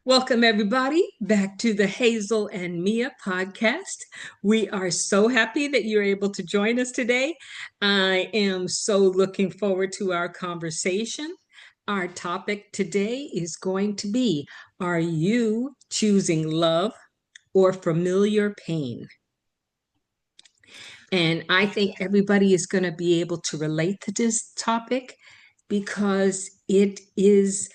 Welcome, everybody, back to the Hazel and Mia podcast. We are so happy that you're able to join us today. I am so looking forward to our conversation. Our topic today is going to be, are you choosing love or familiar pain? And I think everybody is going to be able to relate to this topic because it is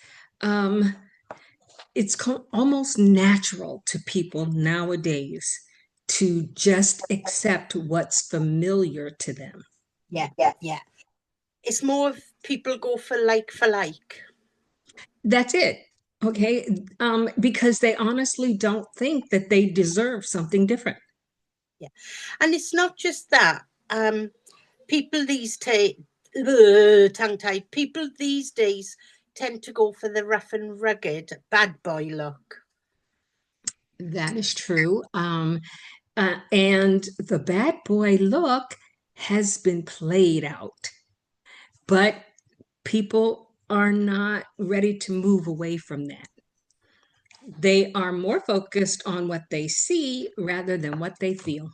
it's almost natural to people nowadays to just accept what's familiar to them. Yeah. It's more of people go for like. That's it. Okay. Because they honestly don't think that they deserve something different. Yeah. And it's not just that. People these tongue-tied. People these days tend to go for the rough and rugged bad boy look. That is true. And the bad boy look has been played out, but people are not ready to move away from that. They are more focused on what they see rather than what they feel.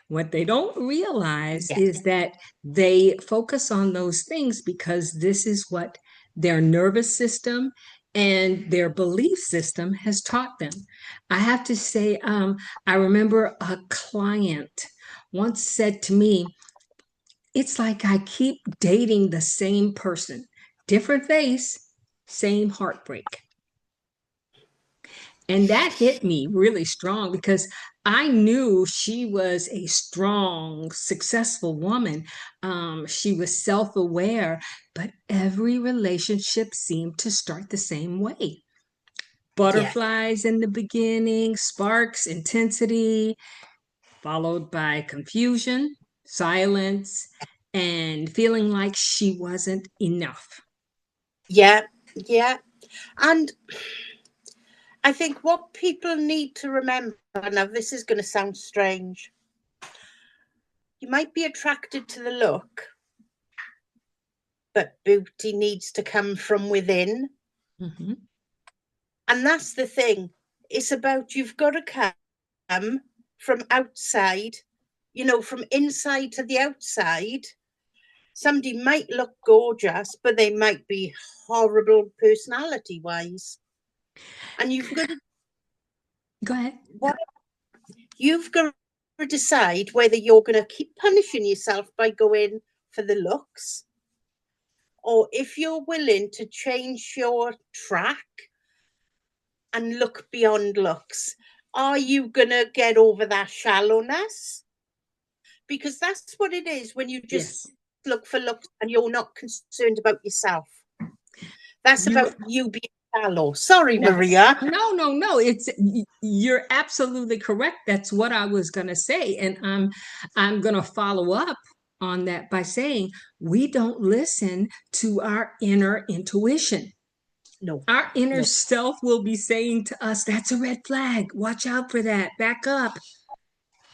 What they don't realize is that they focus on those things because this is what their nervous system and their belief system has taught them. I have to say, I remember a client once said to me, it's like I keep dating the same person, different face, same heartbreak. And that hit me really strong because I knew she was a strong, successful woman. She was self-aware, but every relationship seemed to start the same way. Butterflies in the beginning, sparks, intensity, followed by confusion, silence, and feeling like she wasn't enough. Yeah. And I think what people need to remember, now this is going to sound strange, you might be attracted to the look, but beauty needs to come from within. Mm-hmm. And that's the thing. It's about you've got to come from outside, from inside to the outside. Somebody might look gorgeous, but they might be horrible personality-wise. And you've got to... Go ahead. You've got to decide whether you're going to keep punishing yourself by going for the looks, or if you're willing to change your track and look beyond looks. Are you going to get over that shallowness? Because that's what it is when you just look for looks and you're not concerned about yourself. That's about you being shallow. Sorry, Maria. No. You're absolutely correct. That's what I was going to say. And I'm going to follow up on that by saying we don't listen to our inner intuition. No. Our inner self will be saying to us, that's a red flag. Watch out for that. Back up.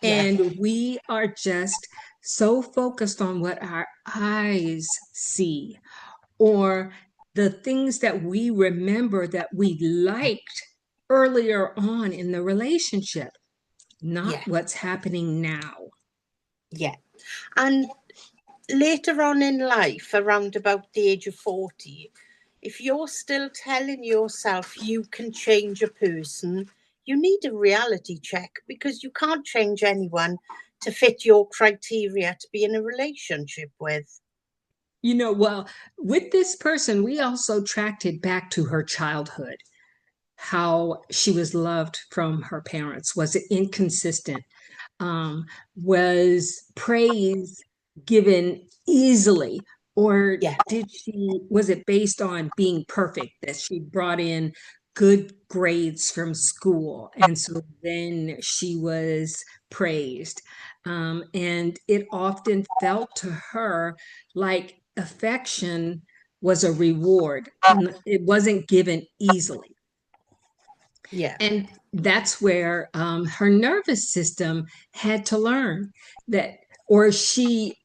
Yeah. And we are just so focused on what our eyes see or the things that we remember that we liked earlier on in the relationship, not what's happening now. Yeah. And later on in life, around about the age of 40, if you're still telling yourself you can change a person, you need a reality check because you can't change anyone to fit your criteria to be in a relationship with. Well, with this person, we also tracked it back to her childhood, how she was loved from her parents. Was it inconsistent? Was praise given easily Or yeah, was it based on being perfect that she brought in good grades from school? And so then she was praised. And it often felt to her like affection was a reward, it wasn't given easily. yeah, And that's where her nervous system had to learn that, or she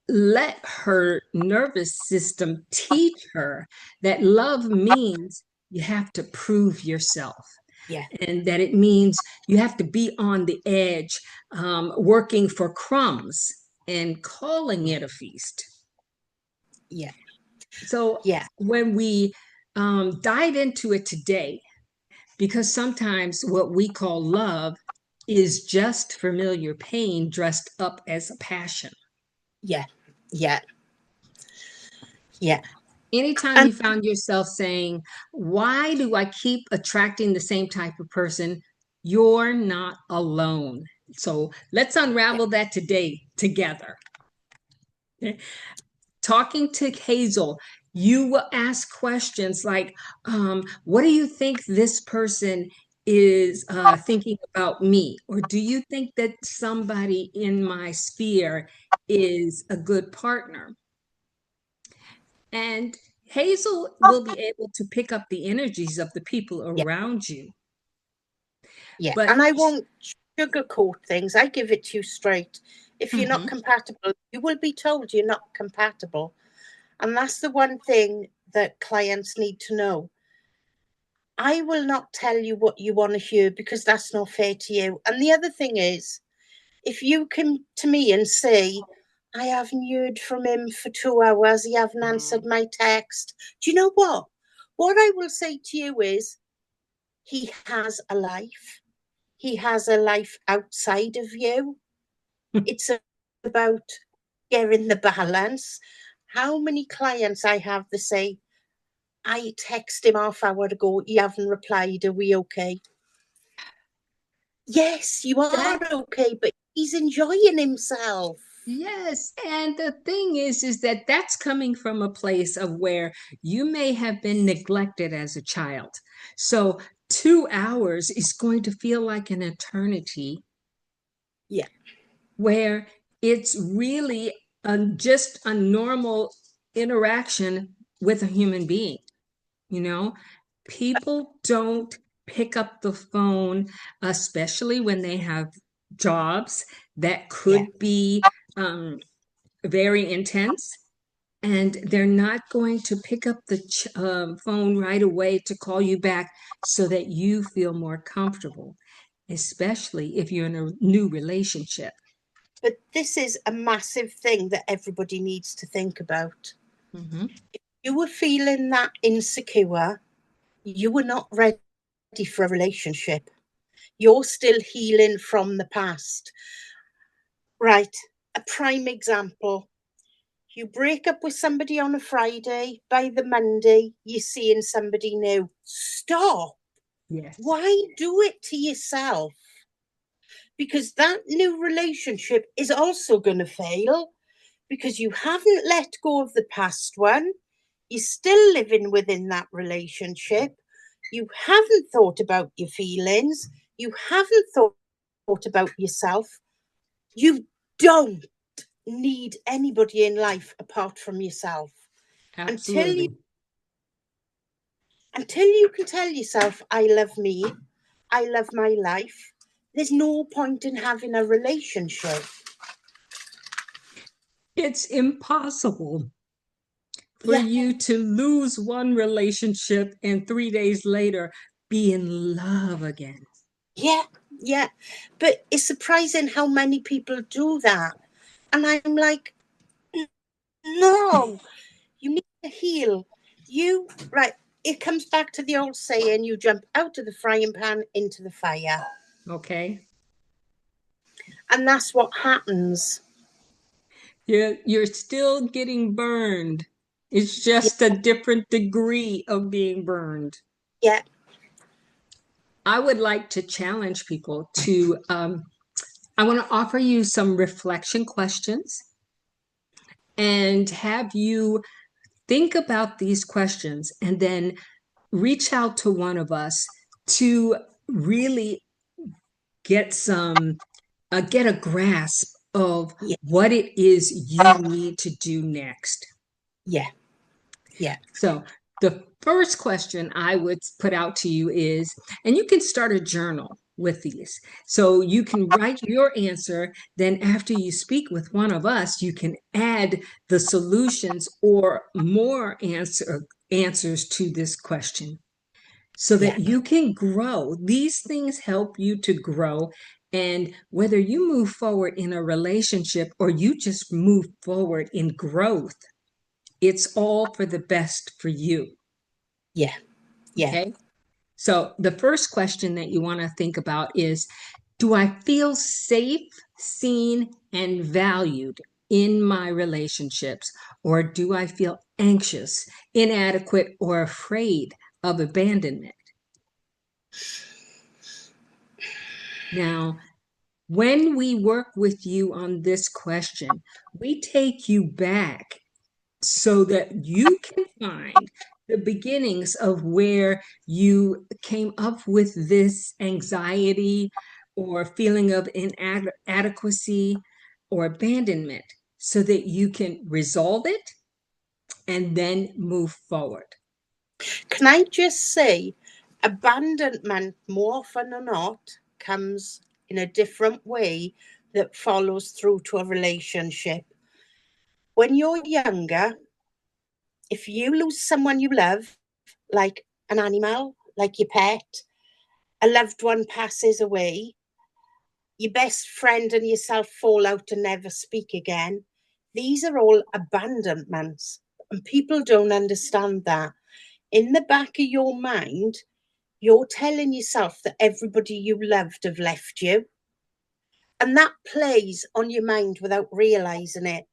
let her nervous system teach her that love means you have to prove yourself, yeah, and that it means you have to be on the edge, working for crumbs and calling yeah, it a feast. yeah, So yeah, when we dive into it today, because sometimes what we call love is just familiar pain dressed up as a passion. yeah, yeah, yeah. Anytime And you found yourself saying, why do I keep attracting the same type of person? You're not alone. So let's yeah, unravel that today together. Okay? Talking to Hazel, you will ask questions like, what do you think this person is thinking about me? Or do you think that somebody in my sphere is a good partner? And Hazel will be able to pick up the energies of the people yeah, around you. yeah. But And I won't sugarcoat things. I give it to you straight. If you're not mhm, compatible, you will be told you're not compatible. And that's the one thing that clients need to know. I will not tell you what you want to hear because that's not fair to you. And the other thing is, if you come to me and say, I haven't heard from him for 2 hours, he haven't answered my text, do you know what? What I will say to you is, he has a life. He has a life outside of you. It's about getting the balance. How many clients I have that say, I text him half hour ago, he haven't replied, are we okay? Yes, you that are okay, but he's enjoying himself. yes, and the thing is that that's coming from a place of where you may have been neglected as a child. So 2 hours is going to feel like an eternity, Yeah, where it's really just a normal interaction with a human being. You know, people don't pick up the phone, especially when they have jobs that yeah. could be very intense. And they're not going to pick up the phone right away to call you back so that you feel more comfortable, especially if you're in a new relationship. But this is a massive thing that everybody needs to think about. Mhm. You were feeling that insecure, you were not ready for a relationship. You're still healing from the past. Right, a prime example. You break up with somebody on a Friday, by the Monday, you're seeing somebody new. Stop. Yes, Why do it to yourself? Because that new relationship is also going to fail because you haven't let go of the past one. You're still living within that relationship. You haven't thought about your feelings. You haven't thought about yourself. You don't need anybody in life apart from yourself. Until you absolutely. until you can tell yourself, I love me, I love my life, there's no point in having a relationship. It's impossible for Yeah, you to lose one relationship and 3 days later be in love again. yeah, yeah. But it's surprising how many people do that. And I'm like, no, you need to heal. Right, it comes back to the old saying, you jump out of the frying pan into the fire. Okay. And that's what happens. You're still getting burned. It's Yeah, just a different degree of being burned. yeah, I would like to challenge people I want to offer you some reflection questions. and have you think about these questions and then reach out to one of us to really get get a grasp of Yeah, what it is you need to do next. yeah, yeah, So the first question I would put out to you is, and you can start a journal with these. So you can write your answer. Then after you speak with one of us, you can add the solutions or more answers to this question so yeah. that you can grow. These things help you to grow. And whether you move forward in a relationship or you just move forward in growth, it's all for the best for you. Yeah, yeah. Okay. So the first question that you want to think about is, do I feel safe, seen, and valued in my relationships? Or do I feel anxious, inadequate, or afraid of abandonment? Now, when we work with you on this question, we take you back so that you can find the beginnings of where you came up with this anxiety or feeling of inadequacy or abandonment so that you can resolve it and then move forward. Can I just say, abandonment more often than not comes in a different way that follows through to a relationship. When you're younger, if you lose someone you love, like an animal, like your pet, a loved one passes away, your best friend and yourself fall out and never speak again, these are all abandonments. And people don't understand that. In the back of your mind, you're telling yourself that everybody you loved have left you. And that plays on your mind without realizing it.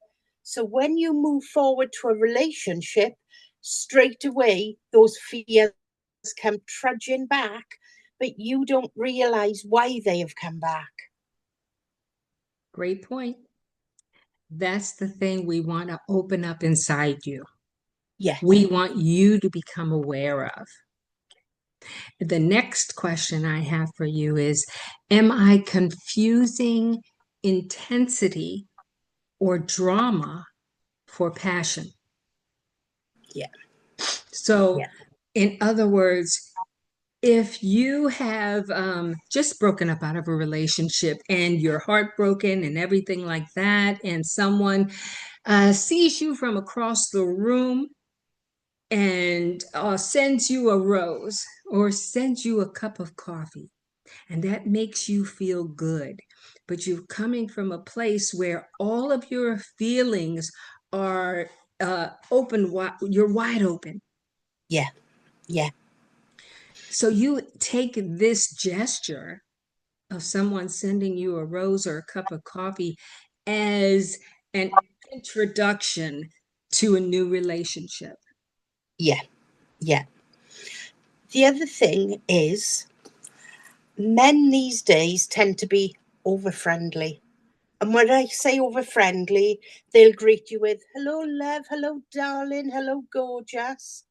So when you move forward to a relationship, straight away, those fears come trudging back, but you don't realize why they have come back. Great point. That's the thing we want to open up inside you. We Yes. want you to become aware of. The next question I have for you is, am I confusing intensity or drama for passion? Yeah. So, Yeah. in other words, if you have just broken up out of a relationship and you're heartbroken and everything like that, and someone sees you from across the room and sends you a rose or sends you a cup of coffee, and that makes you feel good. But you're coming from a place where all of your feelings are you're wide open. Yeah. Yeah. So you take this gesture of someone sending you a rose or a cup of coffee as an introduction to a new relationship. Yeah. Yeah. The other thing is, men these days tend to be over friendly. And when I say over friendly, they'll greet you with, hello, love, hello, darling, hello, gorgeous.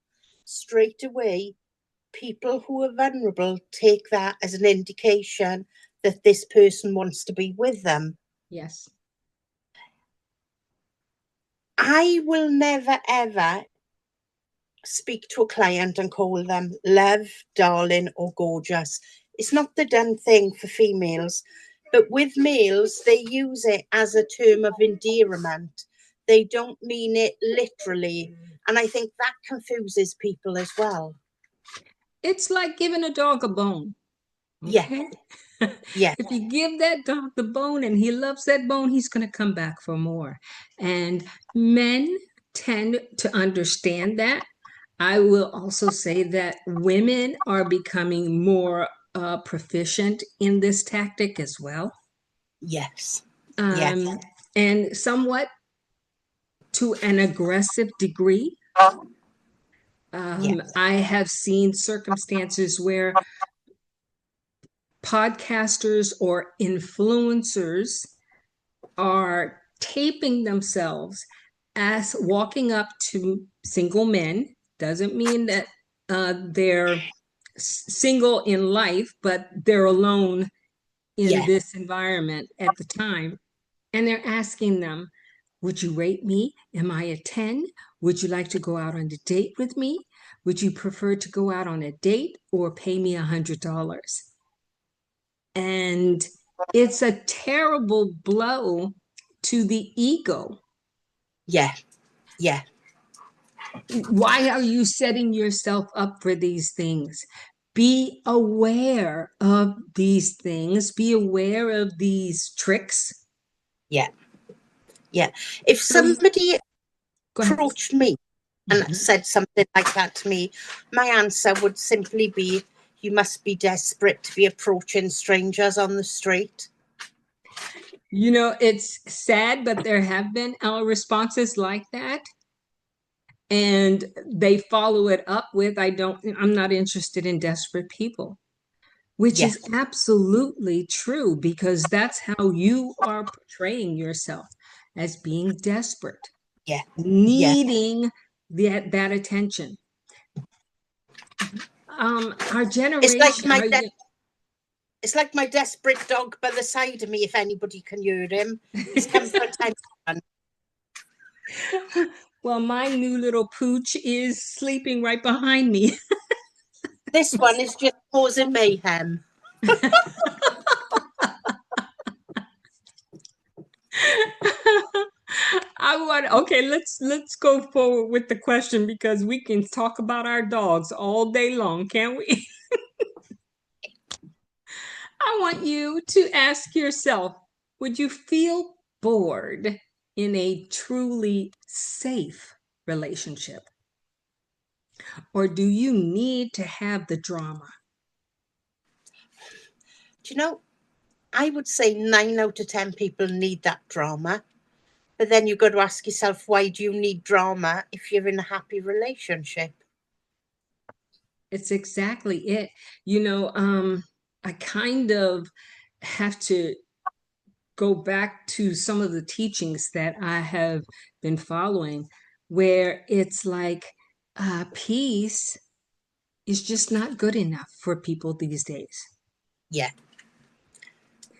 Straight away, people who are vulnerable take that as an indication that this person wants to be with them. Yes. I will never, ever speak to a client and call them love, darling, or gorgeous. It's not the done thing for females, but with males, they use it as a term of endearment. They don't mean it literally. And I think that confuses people as well. It's like giving a dog a bone. Yeah, Okay. yeah, If you give that dog the bone and he loves that bone, he's going to come back for more. And men tend to understand that. I will also say that women are becoming more proficient in this tactic as well. yes, yes, Um, and somewhat to an aggressive degree. yes, I have seen circumstances where podcasters or influencers are taping themselves as walking up to single men doesn't mean that they're single in life, but they're alone in Yeah. this environment at the time. And they're asking them, would you rate me? Am I a 10? Would you like to go out on a date with me? Would you prefer to go out on a date or pay me $100? And it's a terrible blow to the ego. Yeah. Yeah. Why are you setting yourself up for these things? Be aware of these things, be aware of these tricks. Yeah. Yeah. If So, somebody go ahead. approached me and Mhm. said something like that to me, my answer would simply be, you must be desperate to be approaching strangers on the street. You know, it's sad, but there have been responses like that. And they follow it up with, I'm not interested in desperate people, which Yeah. is absolutely true because that's how you are portraying yourself as being desperate, Yeah. Yeah. needing that attention. Our It's like generation, my it's like my desperate dog by the side of me, if anybody can hear him. He's come for a time. well, my new little pooch is sleeping right behind me. This one is just causing mayhem. Okay, let's go forward with the question because we can talk about our dogs all day long, can't we? I want you to ask yourself, would you feel bored in a truly safe relationship? Or do you need to have the drama? Do you know, I would say 9 out of 10 people need that drama. But then you've got to ask yourself, why do you need drama if you're in a happy relationship? It's exactly it. You know, I kind of have to go back to some of the teachings that I have been following, where it's like peace is just not good enough for people these days. Yeah.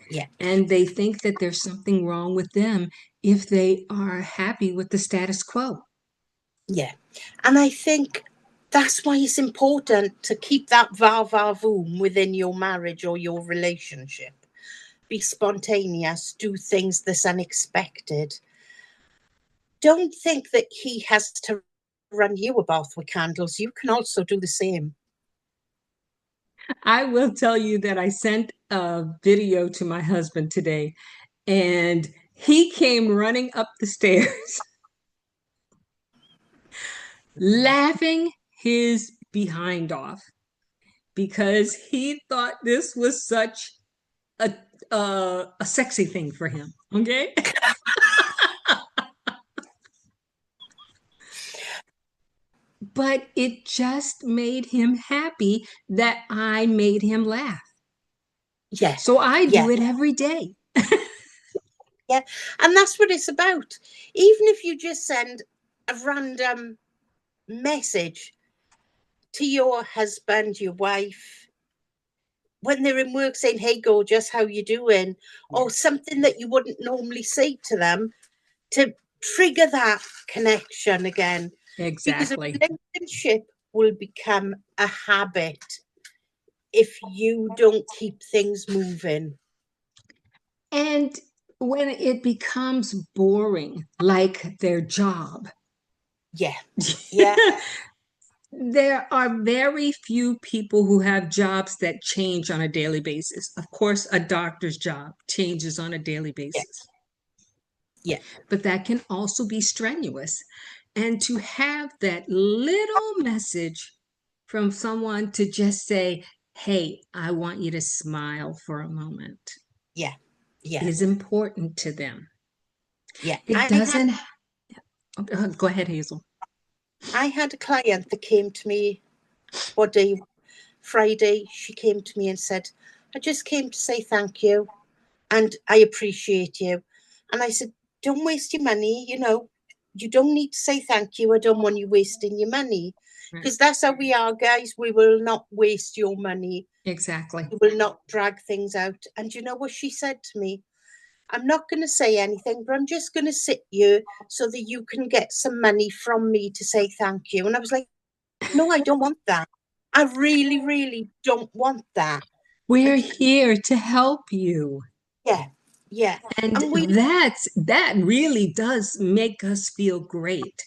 Yeah. And they think that there's something wrong with them if they are happy with the status quo. Yeah. And I think that's why it's important to keep that va-va-voom within your marriage or your relationship. Be spontaneous, do things that's unexpected. Don't think that he has to run you a bath with candles. You can also do the same. I will tell you that I sent a video to my husband today, and he came running up the stairs laughing his behind off because he thought this was such a a sexy thing for him. Okay. But it just made him happy that I made him laugh. Yeah. So I Yeah. do it every day. Yeah. And that's what it's about. Even if you just send a random message to your husband, your wife, when they're in work saying, hey, gorgeous, how you doing? Or something that you wouldn't normally say to them to trigger that connection again. Because a Exactly. relationship will become a habit if you don't keep things moving. And when it becomes boring, like their job, Yeah. Yeah. there are very few people who have jobs that change on a daily basis. Of course, a doctor's job changes on a daily Yeah. basis, Yeah. but that can also be strenuous. And to have that little message from someone to just say, hey, I want you to smile for a moment Yeah. Yeah. is important to them. Yeah. It doesn't, go ahead, Hazel. I had a client that came to me, what day? Friday. She came to me and said, I just came to say thank you and I appreciate you. And I said, don't waste your money, you don't need to say thank you. I don't want you wasting your money. Right. Because that's how we are, guys. We will not waste your money. Exactly. We will not drag things out. And you know what she said to me? I'm not going to say anything, but I'm just going to sit you so that you can get some money from me to say thank you. And I was like, no, I don't want that. I really, really don't want that. We're And here to help you. yeah, yeah. And And we, that really does make us feel great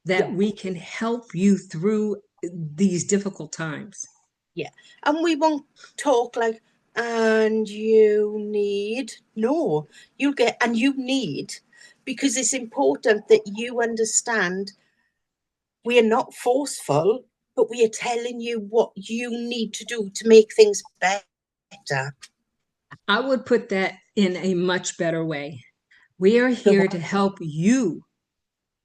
that yeah, we can help you through these difficult times. yeah. And we won't talk like, and you need, no, you'll get, and you need, because it's important that you understand we are not forceful, but we are telling you what you need to do to make things better. I would put that in a much better way. We are The here to help you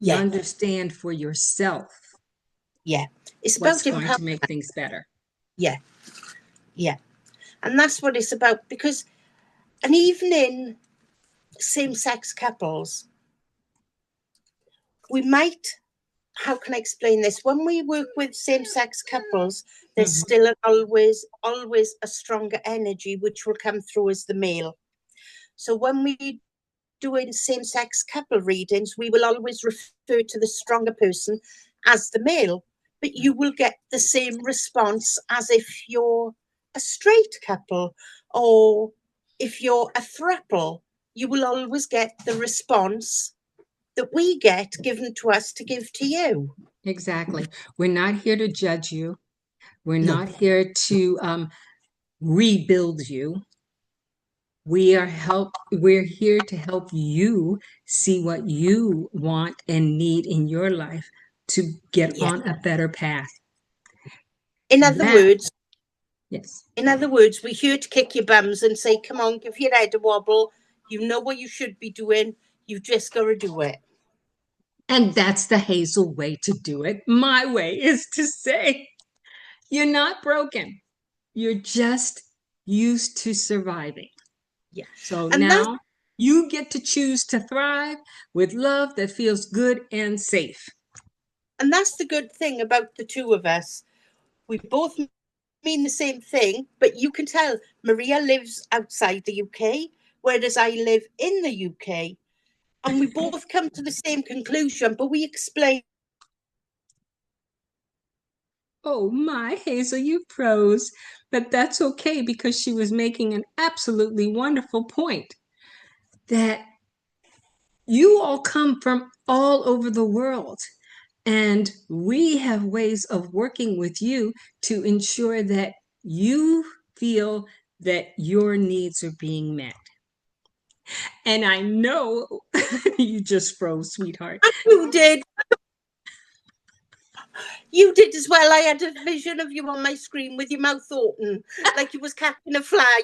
yeah, understand for yourself yeah. It's what's about going to empowerment. make things better. Yeah, yeah. And that's what it's about because, and even in same sex couples, we might, how can I explain this? When we work with same sex couples, there's Mhm. still always a stronger energy which will come through as the male. So when we doing same sex couple readings, we will always refer to the stronger person as the male, but you will get the same response as if you're a straight couple or if you're a throuple. You will always get the response that we get given to us to give to you. Exactly. We're not here to judge you. We're No. not here to rebuild you. We're here to help you see what you want and need in your life to get Yeah. on a better path. In other That, words, yes. we're here to kick your bums and say, come on, give your head a wobble. You know what you should be doing. You just got to do it. And that's the Hazel way to do it. My way is to say, you're not broken. You're just used to surviving. Yeah. So And that's now you get to choose to thrive with love that feels good and safe. the good thing about the two of us. We both mean the same thing, but you can tell Maria lives outside the UK, whereas I live in the UK. And we both come to the same conclusion, but we explain. Oh my, Hazel, you froze. But that's okay because she was making an absolutely wonderful point that you all come from all over the world. And we have ways of working with you to ensure that you feel that your needs are being met. And I know you just froze, sweetheart. You did. You did as well. I had a vision of you on my screen with your mouth open, like you was catching a fly.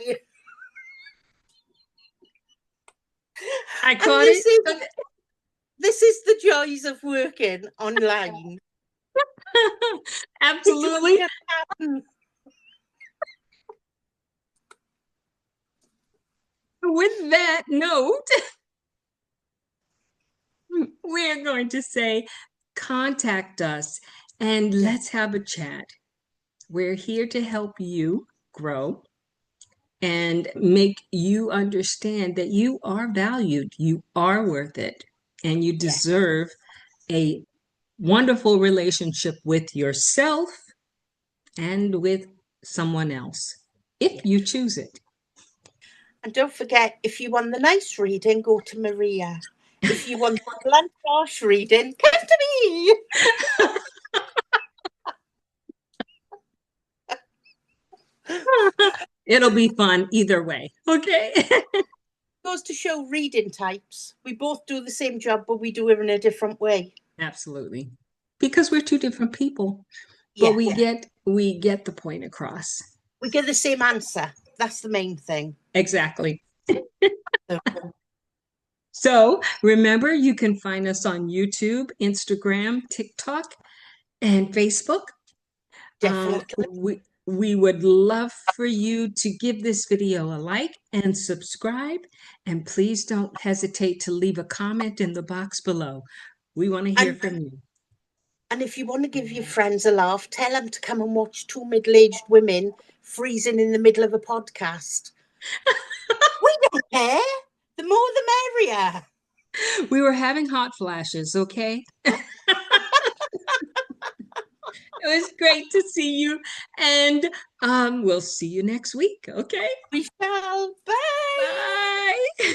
I And caught it. this is the joys of working online. It Absolutely. just happened. With that note, we're going to say contact us and Yeah, let's have a chat. We're here to help you grow and make you understand that you are valued, you are worth it, and you yeah, deserve a wonderful relationship with yourself and with someone else, if yeah. you choose it. And don't forget, if you want the nice reading, go to Maria. If you want the blunt harsh reading, come to me. It'll be fun either way. Okay. Goes to show reading types. We both do the same job, but we do it in a different way. Absolutely. Because we're two different people, but Yeah, we get the point across. we get the same answer. That's the main thing. Exactly. So, So remember, you can find us on YouTube, Instagram, TikTok, and Facebook. definitely. We would love for you to give this video a like and subscribe. And please don't hesitate to leave a comment in the box below. We want to hear And from you. and if you want to give your friends a laugh, tell them to come and watch two middle-aged women freezing in the middle of a podcast. We don't care. The more the merrier. We were having hot flashes, okay? It was great to see you, and we'll see you next week, okay? We shall. Bye. Bye.